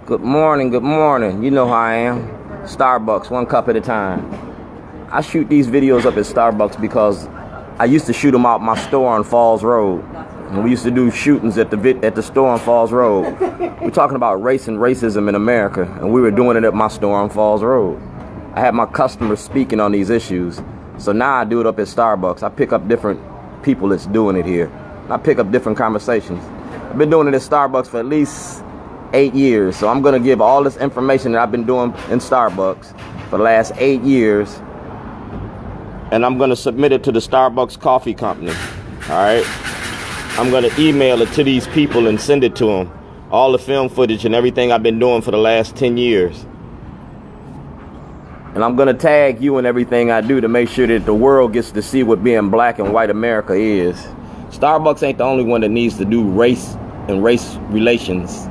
Good morning, good morning. You know how I am. Starbucks, one cup at a time. I shoot these videos up at Starbucks because I used to shoot them out my store on Falls Road. And we used to do shootings at the store on Falls Road. We're talking about race and racism in America, and we were doing it at my store on Falls Road. I had my customers speaking on these issues. So now I do it up at Starbucks. I pick up different people that's doing it here. I pick up different conversations. I've been doing it at Starbucks for at least 8 years. So I'm going to give all this information that I've been doing in Starbucks for the last 8 years. And I'm going to submit it to the Starbucks Coffee Company. All right. I'm going to email it to these people and send it to them. All the film footage and everything I've been doing for the last 10 years. And I'm going to tag you in everything I do to make sure that the world gets to see what being black and white America is. Starbucks ain't the only one that needs to do race and race relations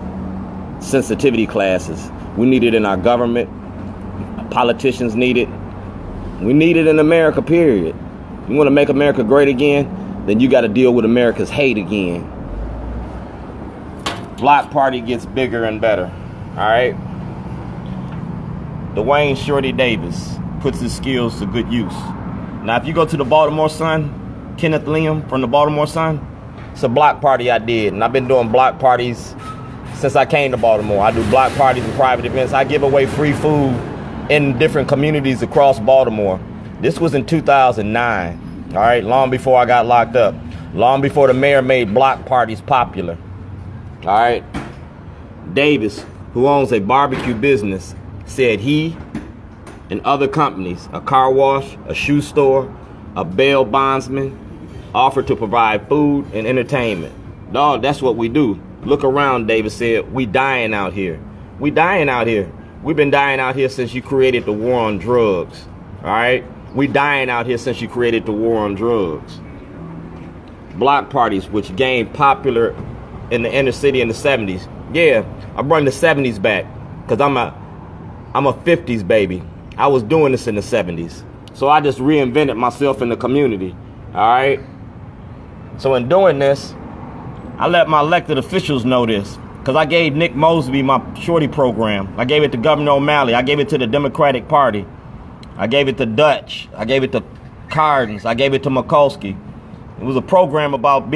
sensitivity classes. We need it in our government. Politicians need it. We need it in America, period. You want to make America great again, then you got to deal with America's hate again. Block party gets bigger and better. All right. Duane Shorty Davis puts his skills to good use. Now, if you go to the Baltimore Sun, Kenneth Liam from the Baltimore Sun, it's a block party I did. And I've been doing block parties since I came to Baltimore. I do block parties and private events. I give away free food in different communities across Baltimore. This was in 2009, all right, long before I got locked up, long before the mayor made block parties popular. All right. Davis, who owns a barbecue business, said he and other companies, a car wash, a shoe store, a bail bondsman, offered to provide food and entertainment. Dog, that's what we do. Look around, Davis said. We dying out here. We dying out here. We've been dying out here since you created the war on drugs. All right? We dying out here since you created the war on drugs. Block parties, which gained popular in the inner city in the 70s. Yeah, I brought the 70s back because I'm a 50s baby. I was doing this in the 70s. So I just reinvented myself in the community. All right? So in doing this, I let my elected officials know this because I gave Nick Mosby my shorty program. I gave it to Governor O'Malley. I gave it to the Democratic Party. I gave it to Dutch. I gave it to Cardens. I gave it to Mikulski. It was a program about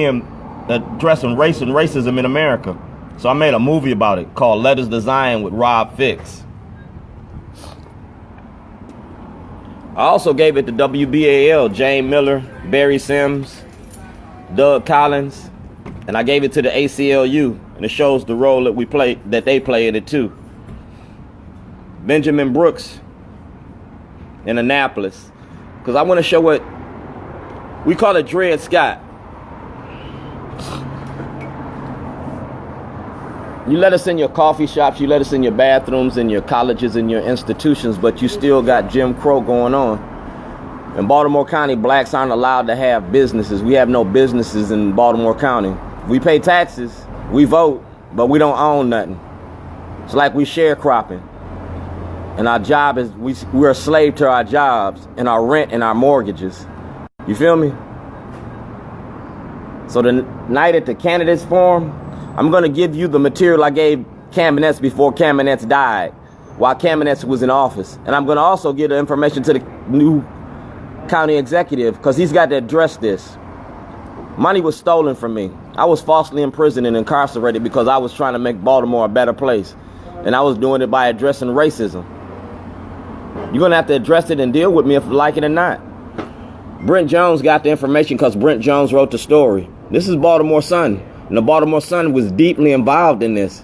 addressing race and racism in America. So I made a movie about it called Letters to Zion with Rob FiksFiks. I also gave it to WBAL, Jane Miller, Barry Sims, Doug Collins, and I gave it to the ACLU, and it shows the role that they play in it too. Benjamin Brooks in Annapolis, because I want to show what we call it Dred Scott. You let us in your coffee shops, you let us in your bathrooms, in your colleges, in your institutions, but you still got Jim Crow going on. In Baltimore County, blacks aren't allowed to have businesses. We have no businesses in Baltimore County. We pay taxes, we vote, but we don't own nothing. It's like we sharecropping. And our job is, we're a slave to our jobs and our rent and our mortgages. You feel me? So the night at the candidates forum, I'm going to give you the material I gave Kamenetz before Kamenetz died, while Kamenetz was in office. And I'm going to also give the information to the new county executive, because he's got to address this. Money was stolen from me. I was falsely imprisoned and incarcerated because I was trying to make Baltimore a better place. And I was doing it by addressing racism. You're going to have to address it and deal with me if you like it or not. Brent Jones got the information because Brent Jones wrote the story. This is Baltimore Sun. And the Baltimore Sun was deeply involved in this.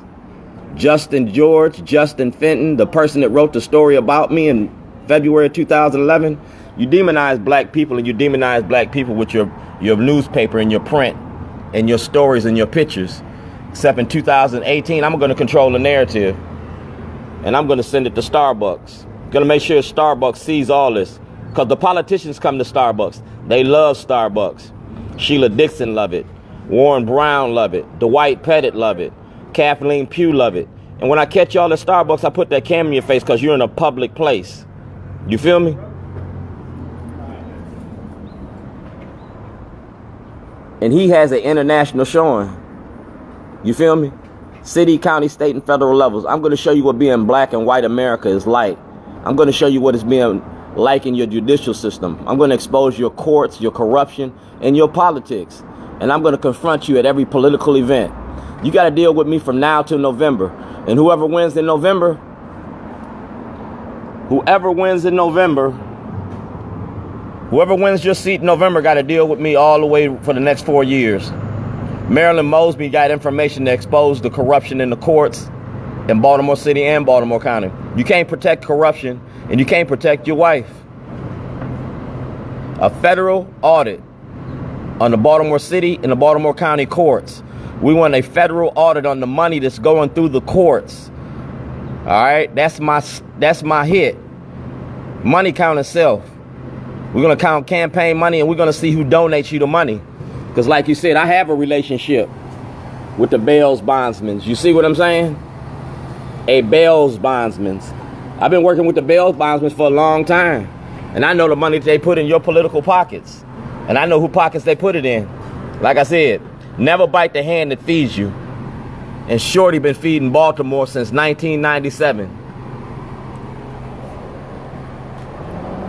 Justin George, Justin Fenton, the person that wrote the story about me in February 2011, you demonize black people, and you demonize black people with your newspaper and your print and your stories and your pictures. Except in 2018, I'm going to control the narrative, and I'm going to send it to Starbucks. Going to make sure Starbucks sees all this, because the politicians come to Starbucks. They love Starbucks. Sheila Dixon love it. Warren Brown love it. Dwight Pettit love it. Kathleen Pugh love it. And when I catch y'all at Starbucks, I put that camera in your face because you're in a public place. You feel me? And he has an international showing. You feel me? City, county, state, and federal levels. I'm going to show you what being black and white America is like. I'm going to show you what it's being like in your judicial system. I'm going to expose your courts, your corruption, and your politics. And I'm going to confront you at every political event. You got to deal with me from now till November. And whoever wins in November, whoever wins your seat in November got to deal with me all the way for the next 4 years. Marilyn Mosby got information to expose the corruption in the courts in Baltimore City and Baltimore County. You can't protect corruption and you can't protect your wife. A federal audit on the Baltimore City and the Baltimore County courts. We want a federal audit on the money that's going through the courts. All right, that's my hit. Money count itself. We're gonna count campaign money and we're gonna see who donates you the money. Because like you said, I have a relationship with the bail's bondsmen. You see what I'm saying? A bail's bondsman. I've been working with the bail's bondsmen for a long time. And I know the money that they put in your political pockets. And I know who pockets they put it in. Like I said, never bite the hand that feeds you. And Shorty been feeding Baltimore since 1997.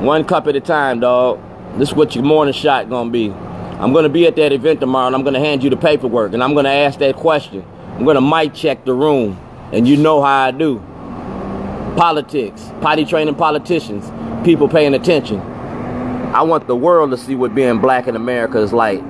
One cup at a time, dog. This is what your morning shot gonna be. I'm gonna be at that event tomorrow and I'm gonna hand you the paperwork and I'm gonna ask that question. I'm gonna mic check the room. And you know how I do. Politics, potty training politicians, people paying attention. I want the world to see what being black in America is like.